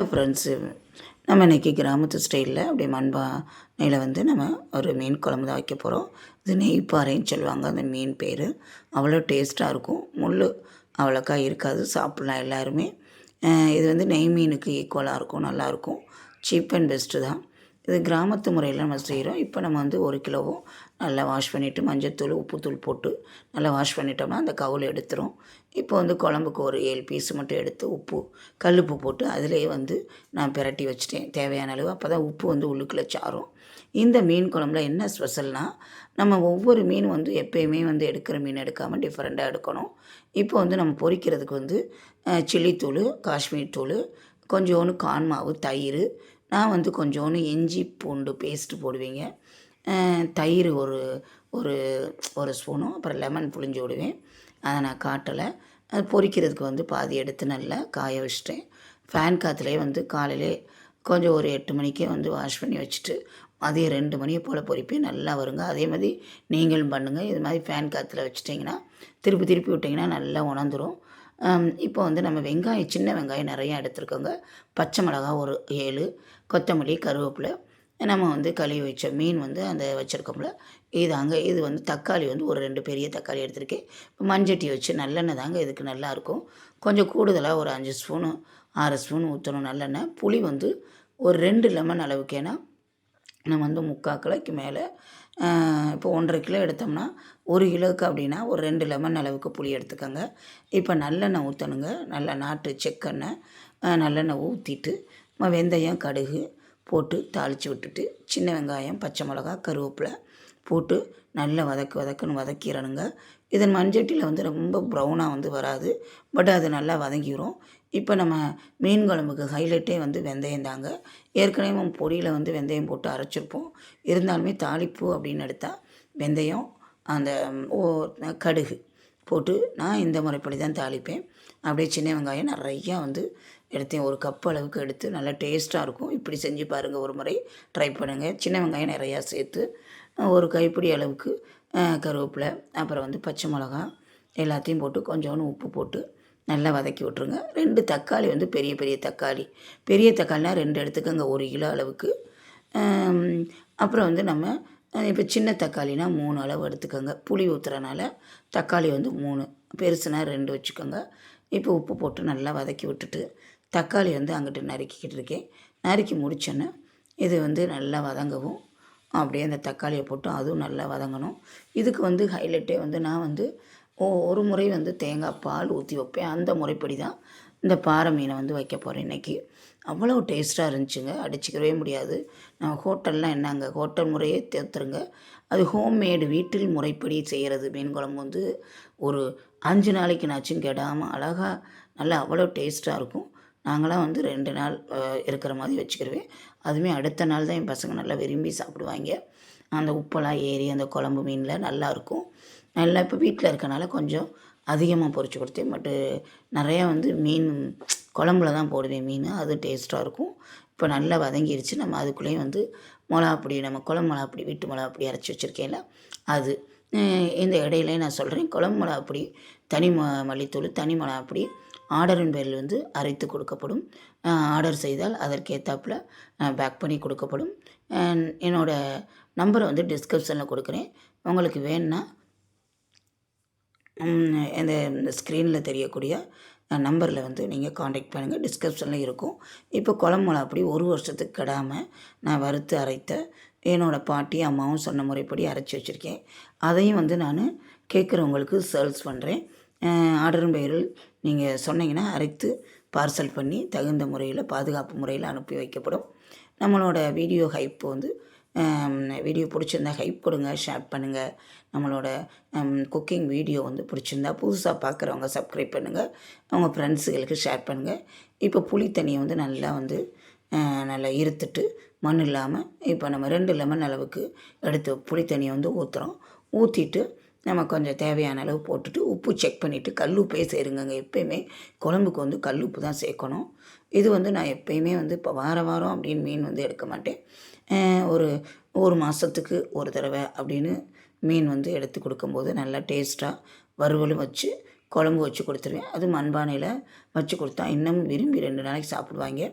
Friends, நம்ம இன்றைக்கி கிராமத்து ஸ்டைலில் அப்படியே மண்பானையில் வந்து நம்ம ஒரு மீன் குழம்பு தான் வைக்க போகிறோம். இது நெய்ப்பாறைன்னு சொல்லுவாங்க. அந்த மீன் பேர் அவ்வளோ டேஸ்ட்டாக இருக்கும். முள் அவ்வளோக்கா இருக்காது, சாப்பிட்லாம் எல்லாருமே. இது வந்து நெய் மீனுக்கு ஈக்குவலாக இருக்கும், நல்லாயிருக்கும். சீப் அண்ட் பெஸ்ட்டு தான். இது கிராமத்து முறையில் நம்ம செய்கிறோம். இப்போ நம்ம வந்து 1 கிலோவும் நல்லா வாஷ் பண்ணிவிட்டு மஞ்சத்தூள் உப்புத்தூள் போட்டு நல்லா வாஷ் பண்ணிட்டோம்னா அந்த கவுல் எடுத்துரும். இப்போ வந்து குழம்புக்கு ஒரு 7 பீஸ் மட்டும் எடுத்து உப்பு கல்லுப்பு போட்டு அதிலேயே வந்து நான் பிரட்டி வச்சுட்டேன் தேவையான அளவு. அப்போ தான் உப்பு வந்து உள்ளுக்குள்ளே சாரும். இந்த மீன் குழம்புல என்ன ஸ்பெஷல்னால், நம்ம ஒவ்வொரு மீன் வந்து எப்போயுமே வந்து எடுக்கிற மீன் எடுக்காமல் டிஃப்ரெண்ட்டாக எடுக்கணும். இப்போ வந்து நம்ம பொரிக்கிறதுக்கு வந்து சில்லித்தூள், காஷ்மீர் தூள், கொஞ்சோண்டு கார்ன் மாவு, தயிர், நான் வந்து கொஞ்சோண்டு இஞ்சி பூண்டு பேஸ்ட்டு போடுவேங்க. தயிர் ஒரு ஒரு ஒரு ஸ்பூனும், அப்புறம் லெமன் புழிஞ்சு விடுவேன். அதை நான் காட்டலை. அது பொரிக்கிறதுக்கு வந்து பாதி எடுத்து நல்லா காய வச்சுட்டேன். ஃபேன் காற்றுலேயே வந்து காலையிலே கொஞ்சம் ஒரு 8 மணிக்கே வந்து வாஷ் பண்ணி வச்சுட்டு மதியம் 2 மணியை போல் பொரிப்பேன். நல்லா வருங்க. அதே மாதிரி நீங்களும் பண்ணுங்கள். இது மாதிரி ஃபேன் காற்றுல வச்சுட்டிங்கன்னா திருப்பி திருப்பி விட்டிங்கன்னா நல்லா உணர்ந்துடும். இப்போ வந்து நம்ம வெங்காயம், சின்ன வெங்காயம் நிறையா எடுத்துருக்கோங்க. பச்சை மிளகா ஒரு 7, கொத்தமல்லி, கருவேப்பிலை, நம்ம வந்து கழுவி வச்ச மீன் வந்து அந்த வச்சுருக்கோம்ல இதாங்க. இது வந்து தக்காளி வந்து ஒரு 2 பெரிய தக்காளி எடுத்திருக்கேன். மண்சட்டி வச்சு நல்லெண்ணெய் தாங்க இதுக்கு நல்லாயிருக்கும். கொஞ்சம் கூடுதலாக ஒரு 5 ஸ்பூனு 6 ஸ்பூன் ஊற்றணும் நல்லெண்ணெய். புளி வந்து ஒரு 2 லெமன் அளவுக்கு. ஏன்னா நம்ம வந்து 3/4 கிலோக்கு மேலே இப்போ 1.5 கிலோ எடுத்தோம்னா 1 கிலோவுக்கு அப்படின்னா ஒரு 2 லெமன் அளவுக்கு புளி எடுத்துக்கோங்க. இப்போ நல்லெண்ணெய் ஊற்றணுங்க. நல்ல நாட்டு செக்கெண்ணெய் நல்லெண்ணெய் ஊற்றிட்டு வெந்தயம், கடுகு போட்டு தாளித்து விட்டுட்டு சின்ன வெங்காயம், பச்சை மிளகா, கருவேப்பிலை போட்டு நல்லா வதக்குன்னு வதக்கிடணுங்க. இதன் மண்சட்டியில் வந்து ரொம்ப ப்ரௌனாக வந்து வராது, பட் அது நல்லா வதங்கிடும். இப்போ நம்ம மீன் குழம்புக்கு ஹைலைட்டே வந்து வெந்தயம் தாங்க. ஏற்கனவே நம்ம பொடியில் வந்து வெந்தயம் போட்டு அரைச்சிருப்போம். இருந்தாலுமே தாளிப்பு அப்படின்னு எடுத்தால் வெந்தயம், அந்த கடுகு போட்டு நான் இந்த முறைப்படி தான் தாளிப்பேன். அப்படியே சின்ன வெங்காயம் நிறையா வந்து எடுத்தேன். ஒரு கப் அளவுக்கு எடுத்து நல்லா டேஸ்ட்டாக இருக்கும். இப்படி செஞ்சு பாருங்கள், ஒரு முறை ட்ரை பண்ணுங்கள். சின்ன வெங்காயம் நிறையா சேர்த்து ஒரு கைப்பிடி அளவுக்கு கருவேப்பிலை, அப்புறம் வந்து பச்சை மிளகா எல்லாத்தையும் போட்டு கொஞ்சோண்டு உப்பு போட்டு நல்லா வதக்கி விட்ருங்க. 2 தக்காளி வந்து பெரிய பெரிய தக்காளி, பெரிய தக்காளினா 2 எடுத்துக்கோங்க 1 கிலோ அளவுக்கு. அப்புறம் வந்து நம்ம இப்போ சின்ன தக்காளினா 3 அளவு எடுத்துக்கோங்க. புளி ஊற்றுறனால தக்காளி வந்து 3, பெருசுனா 2 வச்சுக்கோங்க. இப்போ உப்பு போட்டு நல்லா வதக்கி விட்டுட்டு தக்காளி வந்து அங்கிட்டு நறுக்கிக்கிட்டு இருக்கேன். நறுக்கி முடிச்சோன்னே இது வந்து நல்லா வதங்கவும் அப்படியே அந்த தக்காளியை போட்டு அதுவும் நல்லா வதங்கணும். இதுக்கு வந்து ஹைலைட்டே வந்து நான் வந்து ஒரு முறை வந்து தேங்காய் பால் ஊற்றி வைப்பேன். அந்த முறைப்படி தான் இந்த பாறை மீனை வந்து வைக்க போகிறேன் இன்றைக்கி. அவ்வளோ டேஸ்ட்டாக இருந்துச்சுங்க, அடிச்சிக்கவே முடியாது. நம்ம ஹோட்டல்லாம் என்னங்க, ஹோட்டல் முறையே தேர்த்துருங்க. அது ஹோம்மேடு வீட்டில் முறைப்படி செய்கிறது மீன் குழம்பு வந்து ஒரு 5 நாளைக்கு நாச்சும் கெடாமல் அழகாக நல்லா அவ்வளோ டேஸ்ட்டாக இருக்கும். நாங்களாம் வந்து 2 நாள் இருக்கிற மாதிரி வச்சுக்கிடுவேன். அதுவுமே அடுத்த நாள் தான் என் பசங்க நல்லா விரும்பி சாப்பிடுவாங்க. அந்த உப்பெல்லாம் ஏறி அந்த குழம்பு மீனில் நல்லாயிருக்கும். நல்லா இப்போ வீட்டில் இருக்கனால கொஞ்சம் அதிகமாக பொரிச்சு கொடுத்தேன். பட்டு நிறையா வந்து மீன் குழம்புல தான் போடுவேன் மீன், அது டேஸ்ட்டாக இருக்கும். இப்போ நல்லா வதங்கிருச்சு. நம்ம அதுக்குள்ளேயும் வந்து மிளகாப்பொடி, நம்ம குழம்பு மிளகாப்பொடி, வீட்டு மிளகாப்பொடி அரைச்சி வச்சுருக்கேன்ல அது. இந்த இடையிலே நான் சொல்கிறேன், குழம்பு மிளகாப்பொடி, தனி மல்லித்தூள், தனி மிளகாப்பொடி ஆர்டரின் பேரில் வந்து அரைத்து கொடுக்கப்படும். ஆர்டர் செய்தால் அதற்கேற்றாப்புல பேக் பண்ணி கொடுக்கப்படும். என்னோடய நம்பரை வந்து டிஸ்கிரிப்ஷனில் கொடுக்குறேன். உங்களுக்கு வேணுன்னா இந்த ஸ்க்ரீனில் தெரியக்கூடிய நம்பரில் வந்து நீங்கள் காண்டாக்ட் பண்ணுங்கள். டிஸ்கிரிப்ஷனில் இருக்கும். இப்போ குழம்பு மிளகாப்பொடி 1 வருஷத்துக்கு கெடாமல் நான் வறுத்து அரைத்த என்னோடய பாட்டி அம்மாவும் சொன்ன முறைப்படி அரைச்சி வச்சுருக்கேன். அதையும் வந்து நான் கேட்குறவங்களுக்கு சேல்ஸ் பண்ணுறேன். ஆர்டரின் பெயரில் நீங்கள் சொன்னீங்கன்னா அரைத்து பார்சல் பண்ணி தகுந்த முறையில் பாதுகாப்பு முறையில் அனுப்பி வைக்கப்படும். நம்மளோட வீடியோ ஹைப் வந்து வீடியோ பிடிச்சிருந்தா ஹைப் கொடுங்க, ஷேர் பண்ணுங்கள். நம்மளோட குக்கிங் வீடியோ வந்து பிடிச்சிருந்தா புதுசாக பார்க்குறவங்க சப்ஸ்கிரைப் பண்ணுங்கள், அவங்க ஃப்ரெண்ட்ஸுகளுக்கு ஷேர் பண்ணுங்கள். இப்போ புளி தண்ணியை வந்து நல்லா வந்து நல்லா இருத்துட்டு மண் இல்லாமல் இப்போ நம்ம 2 லெமன் அளவுக்கு எடுத்து புளி தண்ணியை வந்து ஊற்றுறோம். ஊற்றிட்டு நம்ம கொஞ்சம் தேவையான அளவு போட்டுட்டு உப்பு செக் பண்ணிவிட்டு கல்லுப்பே சேருங்கங்க. எப்போயுமே குழம்புக்கு வந்து கல்லுப்பு தான் சேர்க்கணும். இது வந்து நான் எப்போயுமே வந்து இப்போ வாரம் அப்படின்னு மீன் வந்து எடுக்க மாட்டேன். ஒரு மாதத்துக்கு ஒரு தடவை அப்படின்னு மீன் வந்து எடுத்து கொடுக்கும்போது நல்லா டேஸ்ட்டாக வறுவலும் வச்சு குழம்பு வச்சு கொடுத்துருவேன். அது மண்பானையில் வச்சு கொடுத்தா இன்னும் விரும்பி 2 நாளைக்கு சாப்பிடுவாங்க.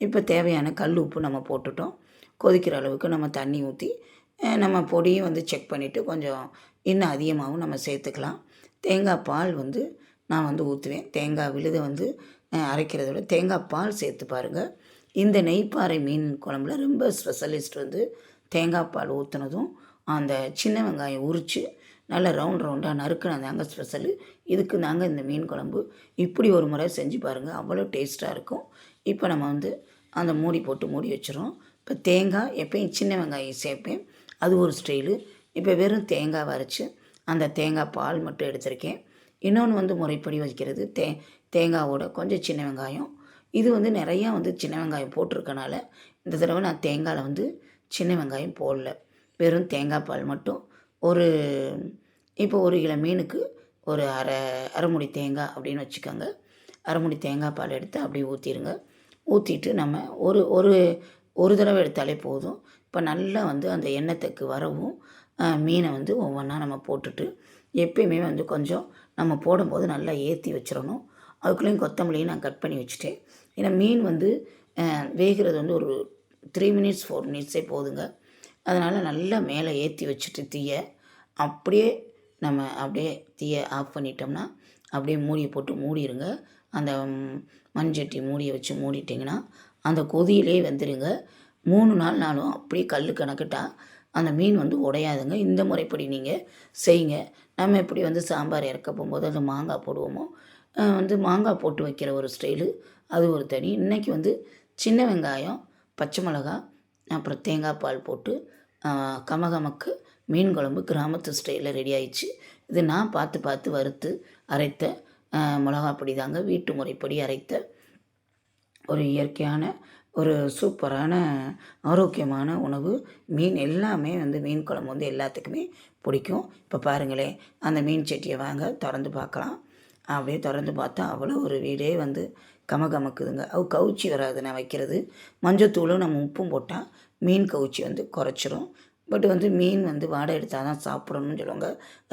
இப்போ தேவையான கல் உப்பு நம்ம போட்டுட்டோம். கொதிக்கிற அளவுக்கு நம்ம தண்ணி ஊற்றி நம்ம பொடியும் வந்து செக் பண்ணிவிட்டு கொஞ்சம் இன்னும் அதிகமாகவும் நம்ம சேர்த்துக்கலாம். தேங்காய் பால் வந்து நான் வந்து ஊற்றுவேன். தேங்காய் விழுதை வந்து அரைக்கிறத விட தேங்காய் பால் சேர்த்து பாருங்கள். இந்த நெய்ப்பாறை மீன் குழம்புல ரொம்ப ஸ்பெஷலிஸ்ட் வந்து தேங்காய் பால் ஊற்றுனதும் அந்த சின்ன வெங்காயம் உரித்து நல்லா ரவுண்டாக நறுக்குனது தாங்க ஸ்பெஷலு. இதுக்கு தாங்க இந்த மீன் குழம்பு. இப்படி ஒரு முறை செஞ்சு பாருங்கள், அவ்வளோ டேஸ்ட்டாக இருக்கும். இப்போ நம்ம வந்து அந்த மூடி போட்டு மூடி வச்சிடும். இப்போ தேங்காய் எப்பயும் சின்ன வெங்காயம் சேர்ப்பேன், அது ஒரு ஸ்டைலு. இப்போ வெறும் தேங்காய் அரைச்சி அந்த தேங்காய் பால் மட்டும் எடுத்திருக்கேன். இன்னொன்று வந்து முறைப்படி வைக்கிறது தேங்காவோட கொஞ்சம் சின்ன வெங்காயம். இது வந்து நிறையா வந்து சின்ன வெங்காயம் போட்டிருக்கனால இந்த தடவை நான் தேங்காயில் வந்து சின்ன வெங்காயம் போடல, வெறும் தேங்காய் பால் மட்டும். ஒரு இப்போ 1 கிலோ மீனுக்கு ஒரு அரை முடி தேங்காய் அப்படின்னு வச்சுக்கோங்க. அரை முடி தேங்காய் பால் எடுத்து அப்படியே ஊற்றிடுங்க. ஊற்றிட்டு நம்ம ஒரு ஒரு ஒரு தடவை எடுத்தாலே போதும். இப்போ நல்லா வந்து அந்த எண்ணெய்த்துக்கு வரவும் மீனை வந்து ஒவ்வொன்றா நம்ம போட்டுட்டு எப்பயுமே வந்து கொஞ்சம் நம்ம போடும்போது நல்லா ஏற்றி வச்சிடணும். அதுக்குள்ளேயும் கொத்தமல்லியும் நான் கட் பண்ணி வச்சுட்டேன். ஏன்னா மீன் வந்து வேகிறது வந்து ஒரு 3 மினிட்ஸ் 4 மினிட்ஸே போதுங்க. அதனால் நல்லா மேலே ஏற்றி வச்சுட்டு தீயை அப்படியே நம்ம அப்படியே தீயை ஆஃப் பண்ணிட்டோம்னா அப்படியே மூடியை போட்டு மூடிடுங்க. அந்த மண்சட்டி மூடியை வச்சு மூடிட்டிங்கன்னா அந்த கொதியிலே வந்துடுங்க. 3 நாளும் அப்படியே கல் கணக்கிட்டா அந்த மீன் வந்து உடையாதுங்க. இந்த முறைப்படி நீங்கள் செய்யுங்க. நம்ம எப்படி வந்து சாம்பார் இறக்க போகும்போது அது மாங்காய் போடுவோமோ, வந்து மாங்காய் போட்டு வைக்கிற ஒரு ஸ்டைலு, அது ஒரு தனி. இன்றைக்கி வந்து சின்ன வெங்காயம், பச்சை மிளகா, அப்புறம் தேங்காய் பால் போட்டு கமகமக்கு மீன் குழம்பு கிராமத்து ஸ்டைலில் ரெடி ஆயிடுச்சு. இது நான் பார்த்து வறுத்து அரைத்த மிளகாப்பொடி தாங்க, வீட்டு முறைப்படி அரைத்த ஒரு இயற்கையான ஒரு சூப்பரான ஆரோக்கியமான உணவு. மீன் எல்லாமே வந்து மீன் குழம்பு வந்து எல்லாத்துக்குமே பிடிக்கும். இப்போ பாருங்களேன், அந்த மீன் சட்டியை வாங்க திறந்து பார்க்கலாம். அப்படியே திறந்து பார்த்தா அவ்வளோ ஒரு வீடே வந்து கமகமக்குதுங்க. கவுச்சி வராது நான் வைக்கிறது. மஞ்சத்தூளும் நம்ம உப்பும் போட்டால் மீன் கவுச்சி வந்து குறைச்சிரும். பட் வந்து மீன் வந்து வாடை எடுத்தால் தான் சாப்பிடணும்னு சொல்லுவாங்க,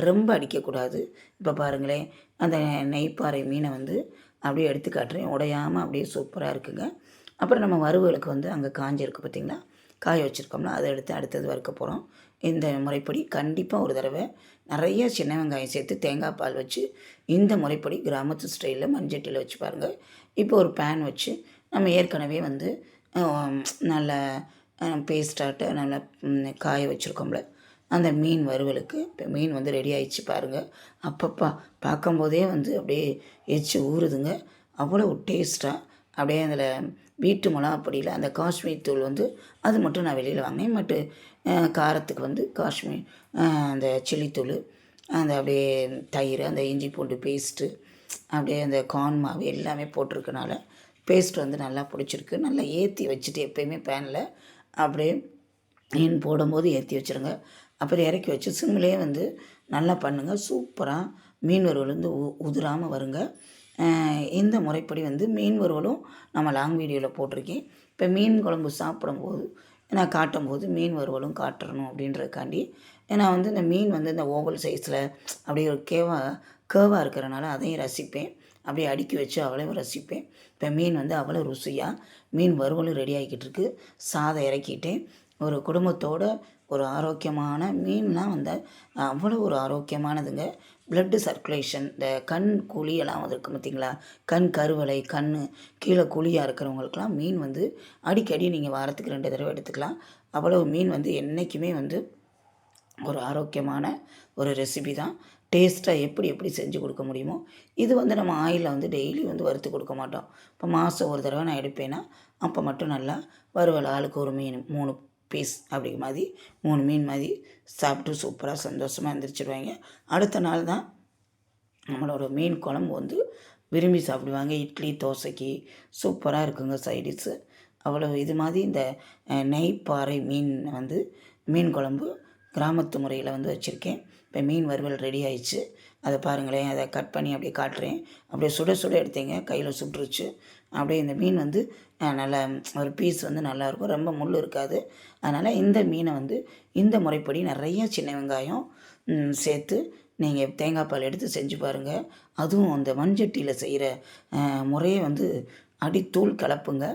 ரொம்ப அடிக்கக்கூடாது. இப்போ பாருங்களேன், அந்த நெய்ப்பாறை மீனை வந்து அப்படியே எடுத்து காட்டுறேன், உடையாமல் அப்படியே சூப்பராக இருக்குங்க. அப்புறம் நம்ம வறுவலுக்கு வந்து அங்கே காஞ்சிருக்கு பார்த்திங்களா, காய வச்சுருக்கோம்னா அதை எடுத்து அடுத்தது வறுக்க போகிறோம். இந்த முறைப்படி கண்டிப்பாக ஒரு தடவை நிறைய சின்ன வெங்காயம் சேர்த்து தேங்காய் பால் வச்சு இந்த முறைப்படி கிராமத்து ஸ்டைலில் மண்சட்டியில் வச்சு பாருங்கள். இப்போ ஒரு பேன் வச்சு நம்ம ஏற்கனவே வந்து நல்ல பேஸ்டாட்ட நல்லா காய வச்சுருக்கோம்ல, அந்த மீன் வறுவலுக்கு இப்போ மீன் வந்து ரெடி ஆகிடுச்சு பாருங்கள். அப்பப்பா பார்க்கும்போதே வந்து அப்படியே எச்சு ஊறுதுங்க. அவ்வளோ டேஸ்ட்டாக அப்படியே அதில் வீட்டு மிளகாப்பொடியில் அந்த காஷ்மீர் தூள் வந்து அது மட்டும் நான் வெளியில் வாங்கினேன். பட்டு காரத்துக்கு வந்து காஷ்மீர் அந்த சில்லித்தூள், அந்த அப்படியே தயிர், அந்த இஞ்சி பூண்டு பேஸ்ட்டு, அப்படியே அந்த கார்ன் மாவு எல்லாமே போட்டிருக்கனால பேஸ்ட் வந்து நல்லா பிடிச்சிருக்கு. நல்லா ஏற்றி வச்சுட்டு எப்போயுமே பேனில் அப்படியே மீன் போடும்போது ஏற்றி வச்சுருங்க. அப்புறம் இறக்கி வச்சு சிம்மிலே வந்து நல்லா பண்ணுங்கள். சூப்பராக மீன் வறுவல் வந்து உதிராமல் வருங்க. இந்த முறைப்படி வந்து மீன் வறுவலும் நம்ம லாங் வீடியோவில் போட்டிருக்கேன். இப்போ மீன் குழம்பு சாப்பிடும்போது நான் காட்டும்போது மீன் வறுவலும் காட்டுறணும் அப்படின்றதுக்காண்டி நான் வந்து இந்த மீன் வந்து இந்த ஓவல் சைஸில் அப்படியே ஒரு கேவாக இருக்கிறனால அதையும் ரசிப்பேன். அப்படியே அடுக்கி வச்சு அவ்வளோ ரசிப்பேன். இப்போ மீன் வந்து அவ்வளோ ருசியாக மீன் வறுவலும் ரெடி ஆகிக்கிட்டு இருக்கு. சாதம் இறக்கிட்டேன். ஒரு குடும்பத்தோட ஒரு ஆரோக்கியமான மீன்லாம் வந்து அவ்வளோ ஒரு ஆரோக்கியமானதுங்க. ப்ளட்டு சர்க்குலேஷன், இந்த கண் குழியெல்லாம் இருக்கும் பார்த்திங்களா, கண் கருவளை, கண் கீழே குழியாக இருக்கிறவங்களுக்கெல்லாம் மீன் வந்து அடிக்கடி நீங்கள் வாரத்துக்கு 2 தடவை எடுத்துக்கலாம். அவ்வளோ மீன் வந்து என்றைக்குமே வந்து ஒரு ஆரோக்கியமான ஒரு ரெசிபி தான். டேஸ்ட்டாக எப்படி செஞ்சு கொடுக்க முடியுமோ. இது வந்து நம்ம ஆயிலில் வந்து டெய்லி வந்து வறுத்து கொடுக்க மாட்டோம். இப்போ மாதம் ஒரு தடவை நான் எடுப்பேன்னா அப்போ மட்டும் நல்லா வறுவல் ஆளுக்கு ஒரு மீன் 3 பீஸ் அப்படி மாதிரி 3 மீன் மாதிரி சாப்பிட்டு சூப்பராக சந்தோஷமாக எழுந்திரிச்சிடுவாங்க. அடுத்த நாள் தான் நம்மளோட மீன் குழம்பு வந்து விரும்பி சாப்பிடுவாங்க. இட்லி தோசைக்கு சூப்பராக இருக்குங்க சைடிஷ்ஷு. அவ்வளோ இது மாதிரி இந்த நெய்ப்பாறை மீன் வந்து மீன் குழம்பு கிராமத்து முறையில் வந்து வச்சுருக்கேன். இப்போ மீன் வறுவல் ரெடி ஆயிடுச்சு. அதை பாருங்களேன், அதை கட் பண்ணி அப்படியே காட்டுறேன். அப்படியே சுட எடுத்தீங்க, கையில் சுட்டுருச்சு. அப்படியே இந்த மீன் வந்து நல்லா ஒரு பீஸ் வந்து நல்லாயிருக்கும், ரொம்ப முள் இருக்காது. அதனால் இந்த மீனை வந்து இந்த முறைப்படி நிறைய சின்ன வெங்காயம் சேர்த்து நீங்கள் தேங்காய் பால் எடுத்து செஞ்சு பாருங்கள். அதுவும் அந்த மண்சட்டியில் செய்கிற முறையே வந்து அடித்தூள் கலப்புங்க.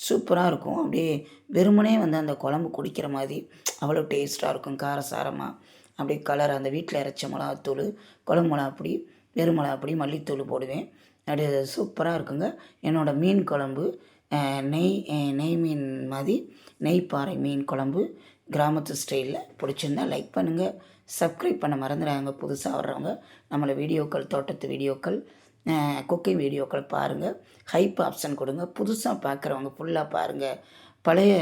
சூப்பராக இருக்கும். அப்படியே வெறுமனே வந்து அந்த குழம்பு குடிக்கிற மாதிரி அவ்வளோ டேஸ்ட்டாக இருக்கும். காரசாரமாக அப்படியே கலர் அந்த வீட்டில் அரைச்ச மிளகாத்தூள், குழம்பு மிளகாப்பொடி, வெறும் மிளகாப்பொடி, மல்லித்தூள் போடுவேன். அப்படியே சூப்பராக இருக்குங்க. என்னோடய மீன் குழம்பு நெய் மீன் மாதிரி நெய் பாறை மீன் குழம்பு கிராமத்து ஸ்டைலில் பிடிச்சிருந்தா லைக் பண்ணுங்கள். சப்ஸ்கிரைப் பண்ண மறந்துடாங்க. புதுசாக வர்றவங்க நம்மளை வீடியோக்கள், தோட்டத்து வீடியோக்கள், குக்கிங் வீடியோக்கள் பாருங்கள். ஹைப் ஆப்ஷன் கொடுங்க. புதுசாக பார்க்குறவங்க ஃபுல்லாக பாருங்கள். பழைய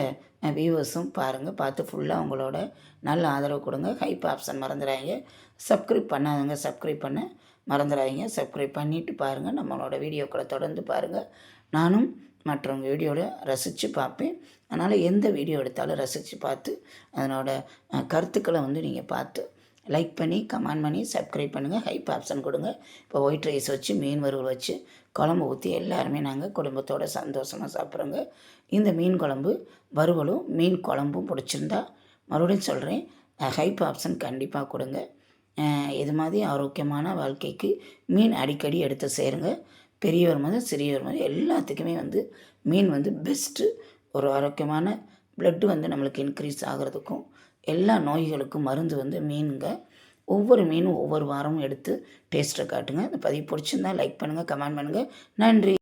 வியூவர்ஸும் பாருங்கள். பார்த்து ஃபுல்லாக உங்களோட நல்ல ஆதரவு கொடுங்க. ஹைப் ஆப்ஷன் மறந்துடாதீங்க. சப்ஸ்கிரைப் பண்ணாதவங்க சப்ஸ்கிரைப் பண்ண மறந்துடாதீங்க. சப்ஸ்கிரைப் பண்ணிவிட்டு பாருங்கள். நம்மளோட வீடியோக்களை தொடர்ந்து பாருங்கள். நானும் மற்றவங்க வீடியோவில் ரசித்து பார்ப்பேன். அதனால் எந்த வீடியோ எடுத்தாலும் ரசித்து பார்த்து அதனோட கருத்துக்களை வந்து நீங்கள் பார்த்து லைக் பண்ணி கமெண்ட் பண்ணி சப்ஸ்கிரைப் பண்ணுங்கள். ஹைப் ஆப்ஷன் கொடுங்க. இப்போ ஒயிட் ரைஸ் வச்சு மீன் வறுவல் வச்சு குழம்பு ஊற்றி எல்லாருமே நாங்கள் குடும்பத்தோடு சந்தோஷமாக சாப்பிட்றோங்க. இந்த மீன் குழம்பு வறுவலும் மீன் குழம்பும் பிடிச்சிருந்தா மறுபடியும் சொல்கிறேன், ஹைப் ஆப்ஷன் கண்டிப்பாக கொடுங்க. இது மாதிரி ஆரோக்கியமான வாழ்க்கைக்கு மீன் அடிக்கடி எடுத்து சேருங்க. பெரியவர் முதல் சிறியவர் முதல் எல்லாத்துக்குமே வந்து மீன் வந்து பெஸ்ட்டு. ஒரு ஆரோக்கியமான ப்ளட்டு வந்து நம்மளுக்கு இன்க்ரீஸ் ஆகிறதுக்கும் எல்லா நோய்களுக்கும் மருந்து வந்து மீனுங்க. ஒவ்வொரு மீனும் ஒவ்வொரு வாரமும் எடுத்து டேஸ்ட்டை காட்டுங்க. இந்த பதிவு பிடிச்சிருந்தா லைக் பண்ணுங்கள், கமெண்ட் பண்ணுங்கள். நன்றி.